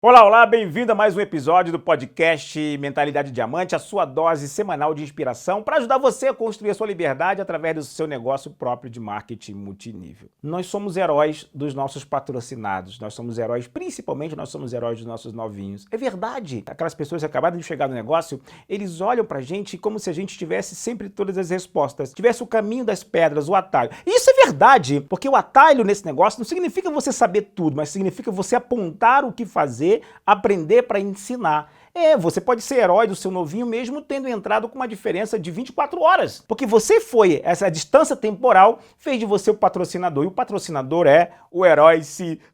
Olá, olá, bem-vindo a mais um episódio do podcast Mentalidade Diamante, a sua dose semanal de inspiração para ajudar você a construir a sua liberdade através do seu negócio próprio de marketing multinível. Nós somos heróis dos nossos patrocinados, nós somos heróis, principalmente nós somos heróis dos nossos novinhos. É verdade, aquelas pessoas que acabaram de chegar no negócio, eles olham pra gente como se a gente tivesse sempre todas as respostas, tivesse o caminho das pedras, o atalho. E isso é verdade, porque o atalho nesse negócio não significa você saber tudo, mas significa você apontar o que fazer, aprender para ensinar. Você pode ser herói do seu novinho mesmo tendo entrado com uma diferença de 24 horas. Porque você foi, essa distância temporal fez de você o patrocinador. E o patrocinador é o herói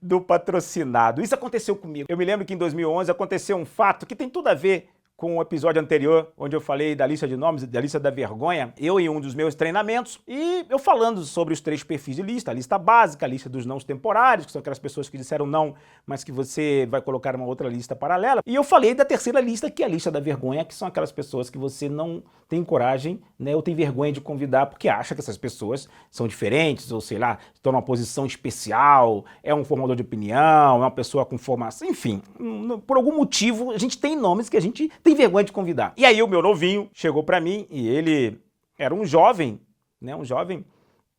do patrocinado. Isso aconteceu comigo. Eu me lembro que em 2011 aconteceu um fato que tem tudo a ver com o episódio anterior, onde eu falei da lista de nomes, da lista da vergonha, eu em um dos meus treinamentos, e eu falando sobre os 3 perfis de lista, a lista básica, a lista dos nãos temporários, que são aquelas pessoas que disseram não, mas que você vai colocar uma outra lista paralela, e eu falei da terceira lista, que é a lista da vergonha, que são aquelas pessoas que você não tem coragem, né, ou tem vergonha de convidar, porque acha que essas pessoas são diferentes, ou sei lá, estão numa posição especial, é um formador de opinião, é uma pessoa com formação, enfim, por algum motivo, a gente tem nomes que a gente tem vergonha de convidar. E aí o meu novinho chegou pra mim e ele era um jovem, né,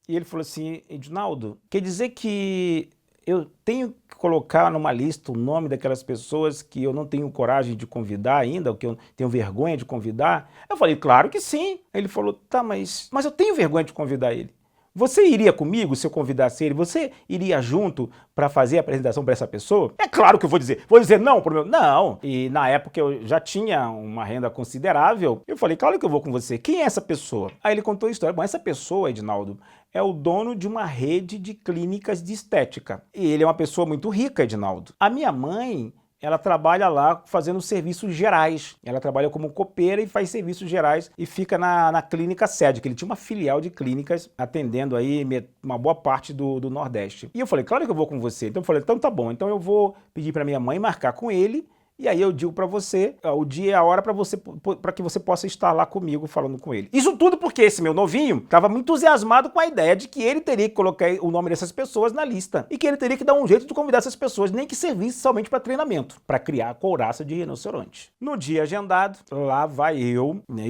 e ele falou assim: Edinaldo, quer dizer que eu tenho que colocar numa lista o nome daquelas pessoas que eu não tenho coragem de convidar ainda, ou que eu tenho vergonha de convidar? Eu falei, claro que sim. Ele falou, tá, mas eu tenho vergonha de convidar ele. Você iria comigo se eu convidasse ele? Você iria junto para fazer a apresentação para essa pessoa? É claro que eu vou dizer não pro meu... Não. E na época eu já tinha uma renda considerável. Eu falei, claro que eu vou com você. Quem é essa pessoa? Aí ele contou a história. Bom, essa pessoa, Edinaldo, é o dono de uma rede de clínicas de estética. E ele é uma pessoa muito rica, Edinaldo. A minha mãe, ela trabalha lá fazendo serviços gerais. Ela trabalha como copeira e faz serviços gerais e fica na clínica sede, que ele tinha uma filial de clínicas atendendo aí uma boa parte do Nordeste. E eu falei, claro que eu vou com você. Então eu falei, então tá bom, então eu vou pedir para minha mãe marcar com ele. E aí eu digo para você o dia e a hora para que você possa estar lá comigo falando com ele. Isso tudo porque esse meu novinho estava muito entusiasmado com a ideia de que ele teria que colocar o nome dessas pessoas na lista e que ele teria que dar um jeito de convidar essas pessoas, nem que servisse somente para treinamento, para criar a couraça de rinoceronte. No dia agendado, lá vai eu, né,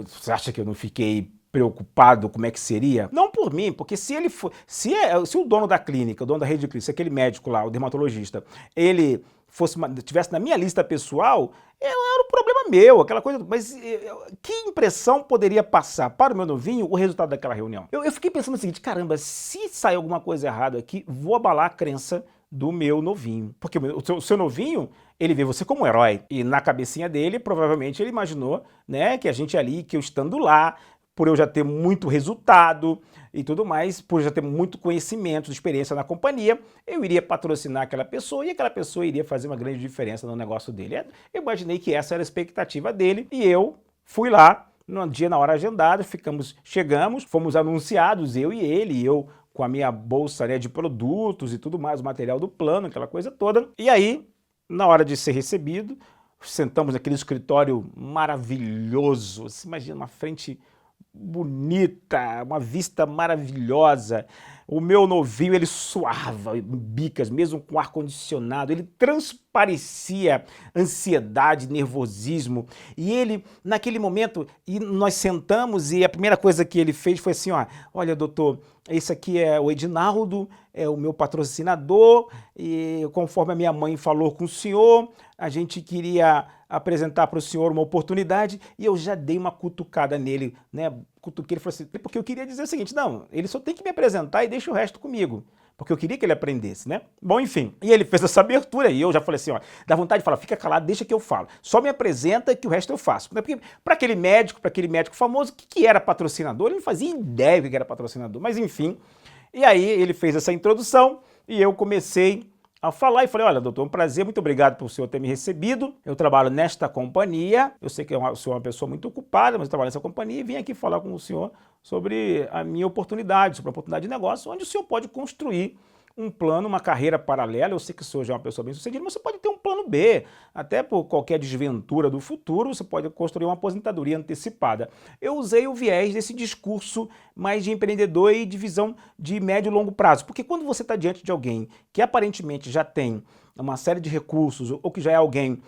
você acha que eu não fiquei preocupado como é que seria? Não por mim, porque se ele for, se o dono da clínica, o dono da rede de clínica, se aquele médico lá, o dermatologista, ele tivesse na minha lista pessoal, era um problema meu, aquela coisa. Mas que impressão poderia passar para o meu novinho o resultado daquela reunião? Eu fiquei pensando o seguinte, caramba, se sair alguma coisa errada aqui, vou abalar a crença do meu novinho. Porque o seu novinho, ele vê você como um herói. E na cabecinha dele, provavelmente ele imaginou, né, que a gente ali, que eu estando lá, por eu já ter muito resultado e tudo mais, por já ter muito conhecimento, experiência na companhia, eu iria patrocinar aquela pessoa e aquela pessoa iria fazer uma grande diferença no negócio dele. Eu imaginei que essa era a expectativa dele e eu fui lá, no dia, na hora agendada, chegamos, fomos anunciados, eu e ele, e eu com a minha bolsa, né, de produtos e tudo mais, o material do plano, aquela coisa toda. E aí, na hora de ser recebido, sentamos naquele escritório maravilhoso, você imagina uma frente bonita, uma vista maravilhosa. O meu novinho, ele suava bicas, mesmo com ar-condicionado, ele transparecia ansiedade, nervosismo. E ele, naquele momento, e nós sentamos e a primeira coisa que ele fez foi assim, ó, olha, doutor, esse aqui é o Edinaldo, é o meu patrocinador, e conforme a minha mãe falou com o senhor, a gente queria apresentar para o senhor uma oportunidade, e eu já dei uma cutucada nele, né? Cutuquei, ele falou assim, porque eu queria dizer o seguinte, não, ele só tem que me apresentar e deixa o resto comigo. Porque eu queria que ele aprendesse, né? Bom, enfim. E ele fez essa abertura e eu já falei assim, ó, dá vontade de falar, fica calado, deixa que eu falo. Só me apresenta que o resto eu faço. Porque para aquele médico famoso, o que era patrocinador? Ele não fazia ideia do que era patrocinador, mas enfim. E aí ele fez essa introdução e eu comecei a falar e falei, olha, doutor, um prazer, muito obrigado por o senhor ter me recebido. Eu trabalho nesta companhia, eu sei que o senhor é uma pessoa muito ocupada, mas eu trabalho nessa companhia e vim aqui falar com o senhor sobre a minha oportunidade, sobre a oportunidade de negócio, onde o senhor pode construir um plano, uma carreira paralela. Eu sei que o senhor já é uma pessoa bem-sucedida, mas você pode ter um plano B. Até por qualquer desventura do futuro, você pode construir uma aposentadoria antecipada. Eu usei o viés desse discurso mais de empreendedor e de visão de médio e longo prazo. Porque quando você está diante de alguém que aparentemente já tem uma série de recursos ou que já é alguém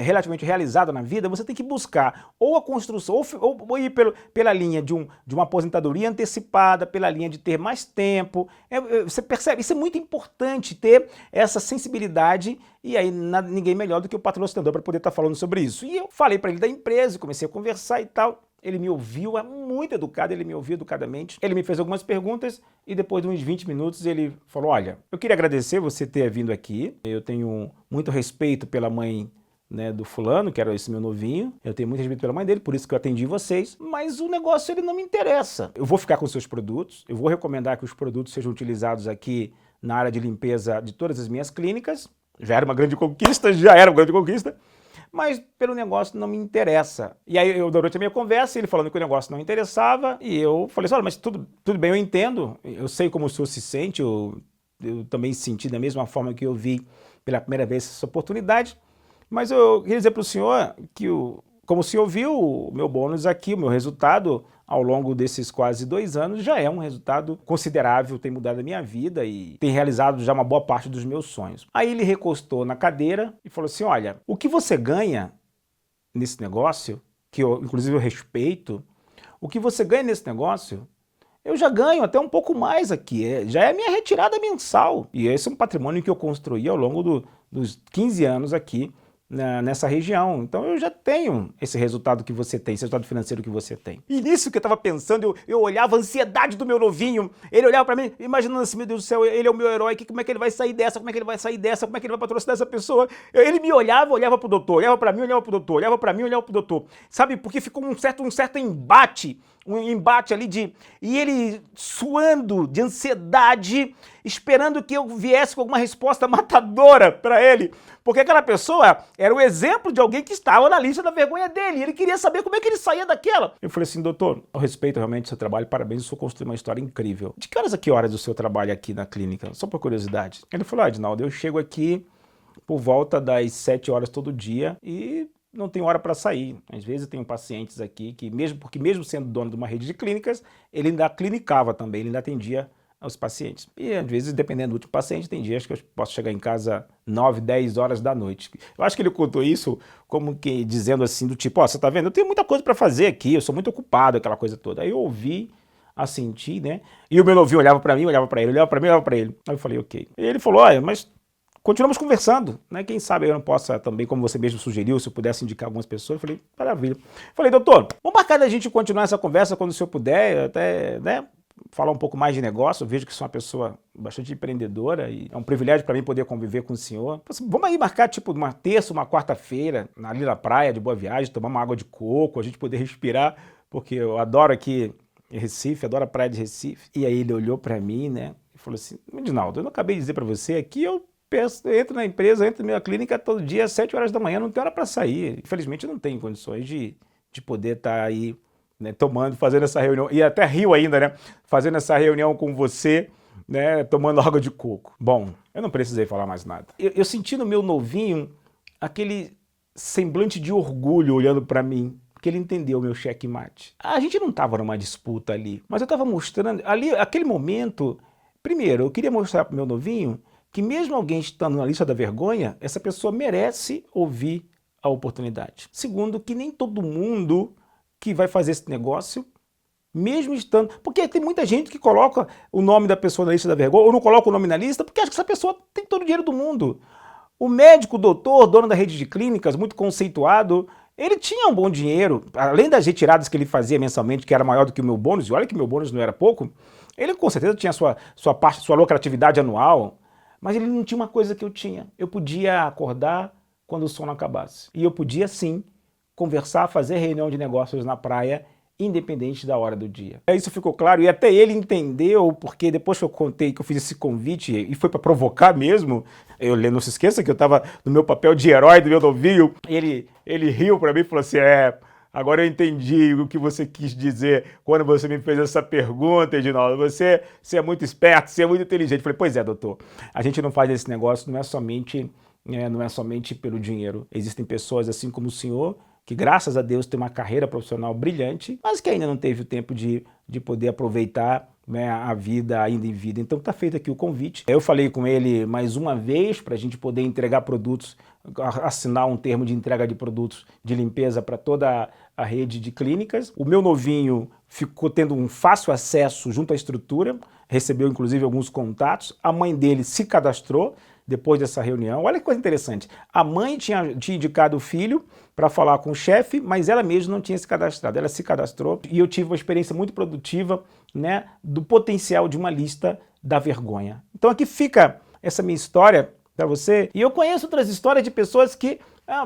relativamente realizado na vida, você tem que buscar ou a construção, ou ir pela linha de uma aposentadoria antecipada, pela linha de ter mais tempo. Você percebe? Isso é muito importante, ter essa sensibilidade, e aí ninguém melhor do que o patrocinador para poder estar falando sobre isso. E eu falei para ele da empresa, comecei a conversar e tal. Ele me ouviu, é muito educado, ele me ouviu educadamente. Ele me fez algumas perguntas e depois de uns 20 minutos ele falou: olha, eu queria agradecer você ter vindo aqui. Eu tenho muito respeito pela mãe, né, do fulano, que era esse meu novinho. Eu tenho muito respeito pela mãe dele, por isso que eu atendi vocês. Mas o negócio, ele não me interessa. Eu vou ficar com seus produtos, eu vou recomendar que os produtos sejam utilizados aqui na área de limpeza de todas as minhas clínicas. Já era uma grande conquista, mas pelo negócio não me interessa. E aí, durante a minha conversa, ele falando que o negócio não interessava, e eu falei assim: olha, mas tudo bem, eu entendo, eu sei como o senhor se sente, eu também senti da mesma forma que eu vi pela primeira vez essa oportunidade, mas eu queria dizer para o senhor que, como o senhor viu, o meu bônus aqui, o meu resultado ao longo desses quase 2 anos já é um resultado considerável, tem mudado a minha vida e tem realizado já uma boa parte dos meus sonhos. Aí ele recostou na cadeira e falou assim: olha, o que você ganha nesse negócio, que eu inclusive eu respeito, o que você ganha nesse negócio, eu já ganho até um pouco mais aqui, já é a minha retirada mensal. E esse é um patrimônio que eu construí ao longo dos 15 anos aqui nessa região. Então eu já tenho esse resultado que você tem, esse resultado financeiro que você tem. E nisso que eu estava pensando, eu olhava a ansiedade do meu novinho, ele olhava para mim, imaginando assim: meu Deus do céu, ele é o meu herói, como é que ele vai sair dessa, como é que ele vai sair dessa, como é que ele vai patrocinar essa pessoa? Ele me olhava pro doutor, olhava para mim, olhava pro doutor, olhava para mim, olhava pro doutor. Sabe, porque ficou um certo embate, ali e ele suando de ansiedade, esperando que eu viesse com alguma resposta matadora para ele, porque aquela pessoa era o exemplo de alguém que estava na lista da vergonha dele, e ele queria saber como é que ele saía daquela. Eu falei assim: doutor, eu respeito realmente o seu trabalho, parabéns, o senhor construiu uma história incrível. De que horas a que horas o seu trabalho aqui na clínica? Só por curiosidade. Ele falou: Adinaldo, eu chego aqui por volta das 7 horas todo dia e não tem hora para sair. Às vezes eu tenho pacientes aqui que, mesmo sendo dono de uma rede de clínicas, ele ainda clinicava também, ele ainda atendia aos pacientes. E às vezes, dependendo do último paciente, tem dias que eu posso chegar em casa 9, 10 horas da noite. Eu acho que ele contou isso como que dizendo assim, do tipo: ó, você tá vendo, eu tenho muita coisa para fazer aqui, eu sou muito ocupado, aquela coisa toda. Aí eu ouvi, assenti, né? E o meu novinho olhava para mim, olhava para ele, olhava para mim, olhava para ele. Aí eu falei: ok. E ele falou: olha, mas continuamos conversando, né? Quem sabe eu não possa também, como você mesmo sugeriu, se eu pudesse indicar algumas pessoas. Eu falei: maravilha. Eu falei: doutor, vamos marcar da gente continuar essa conversa quando o senhor puder, até, né, falar um pouco mais de negócio. Eu vejo que sou uma pessoa bastante empreendedora e é um privilégio para mim poder conviver com o senhor. Vamos aí marcar tipo uma terça, uma quarta-feira, ali na praia de Boa Viagem, tomar uma água de coco, a gente poder respirar, porque eu adoro aqui em Recife, adoro a praia de Recife. E aí ele olhou para mim, né, e falou assim: Adinaldo, eu não acabei de dizer para você aqui, eu entro na empresa, entro na minha clínica todo dia às 7 horas da manhã, não tem hora para sair. Infelizmente eu não tenho condições de poder estar aí, né, fazendo essa reunião, e até rio ainda, né, fazendo essa reunião com você, né, tomando água de coco. Bom, eu não precisei falar mais nada. Eu senti no meu novinho aquele semblante de orgulho olhando para mim, porque ele entendeu o meu checkmate. A gente não estava numa disputa ali, mas eu estava mostrando, ali, aquele momento, primeiro, eu queria mostrar para o meu novinho que mesmo alguém estando na lista da vergonha, essa pessoa merece ouvir a oportunidade. Segundo, que nem todo mundo que vai fazer esse negócio, mesmo estando... Porque tem muita gente que coloca o nome da pessoa na lista da vergonha, ou não coloca o nome na lista, porque acha que essa pessoa tem todo o dinheiro do mundo. O médico, o doutor, dono da rede de clínicas, muito conceituado, ele tinha um bom dinheiro, além das retiradas que ele fazia mensalmente, que era maior do que o meu bônus, e olha que meu bônus não era pouco, ele com certeza tinha sua lucratividade anual, mas ele não tinha uma coisa que eu tinha. Eu podia acordar quando o sono acabasse. E eu podia, sim, conversar, fazer reunião de negócios na praia, independente da hora do dia. Isso ficou claro, e até ele entendeu, porque depois que eu contei que eu fiz esse convite, e foi para provocar mesmo, não se esqueça que eu estava no meu papel de herói do meu novinho, ele riu para mim e falou assim: agora eu entendi o que você quis dizer quando você me fez essa pergunta, Edinaldo. Você é muito esperto, você é muito inteligente. Eu falei: pois é, doutor, a gente não faz esse negócio, não é somente pelo dinheiro. Existem pessoas assim como o senhor, que graças a Deus tem uma carreira profissional brilhante, mas que ainda não teve o tempo de poder aproveitar né, a vida ainda em vida. Então está feito aqui o convite. Eu falei com ele mais uma vez para a gente poder entregar produtos, assinar um termo de entrega de produtos de limpeza para toda a rede de clínicas. O meu novinho ficou tendo um fácil acesso junto à estrutura, recebeu inclusive alguns contatos. A mãe dele se cadastrou depois dessa reunião. Olha que coisa interessante. A mãe tinha indicado o filho para falar com o chefe, mas ela mesma não tinha se cadastrado. Ela se cadastrou e eu tive uma experiência muito produtiva, né, do potencial de uma lista da vergonha. Então aqui fica essa minha história para você. E eu conheço outras histórias de pessoas que,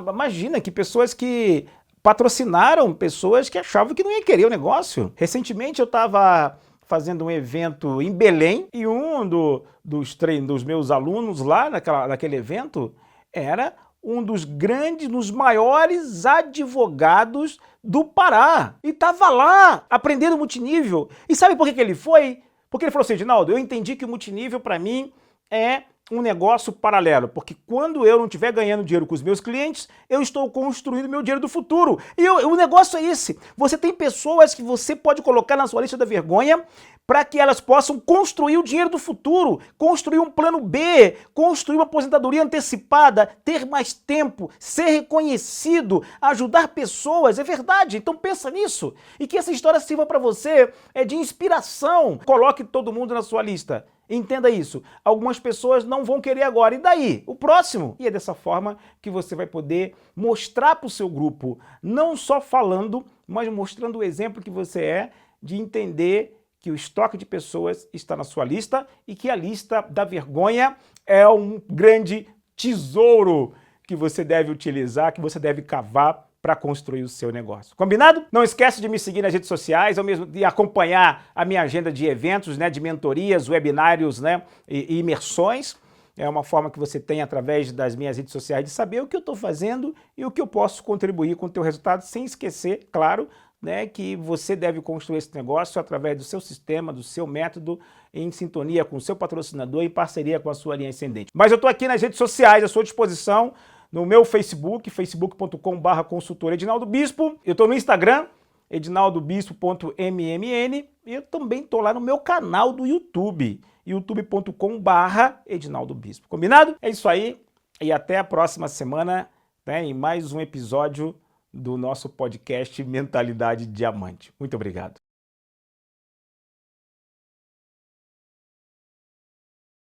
imagina, que pessoas que patrocinaram pessoas que achavam que não ia querer o negócio. Recentemente eu estava fazendo um evento em Belém e um dos meus alunos lá naquele evento era um dos grandes, dos maiores advogados do Pará. E estava lá aprendendo multinível. E sabe por que ele foi? Porque ele falou assim: Edinaldo, eu entendi que o multinível para mim é um negócio paralelo, porque quando eu não estiver ganhando dinheiro com os meus clientes, eu estou construindo meu dinheiro do futuro. E o negócio é esse. Você tem pessoas que você pode colocar na sua lista da vergonha para que elas possam construir o dinheiro do futuro, construir um plano B, construir uma aposentadoria antecipada, ter mais tempo, ser reconhecido, ajudar pessoas. É verdade, então pensa nisso. E que essa história sirva para você de inspiração. Coloque todo mundo na sua lista. Entenda isso. Algumas pessoas não vão querer agora. E daí? O próximo? E é dessa forma que você vai poder mostrar para o seu grupo, não só falando, mas mostrando o exemplo que você é de entender que o estoque de pessoas está na sua lista e que a lista da vergonha é um grande tesouro que você deve utilizar, que você deve cavar para construir o seu negócio. Combinado? Não esquece de me seguir nas redes sociais, ou mesmo de acompanhar a minha agenda de eventos, né, de mentorias, webinários, né, e imersões. É uma forma que você tem através das minhas redes sociais de saber o que eu estou fazendo e o que eu posso contribuir com o teu resultado, sem esquecer, claro, né, que você deve construir esse negócio através do seu sistema, do seu método, em sintonia com o seu patrocinador, em parceria com a sua linha ascendente. Mas eu estou aqui nas redes sociais à sua disposição, no meu Facebook, facebook.com/consultor Edinaldo Bispo. Eu estou no Instagram, edinaldobispo.mmn, e eu também estou lá no meu canal do YouTube, youtube.com/Edinaldo Bispo. Combinado? É isso aí, e até a próxima semana, né, em mais um episódio do nosso podcast Mentalidade Diamante. Muito obrigado.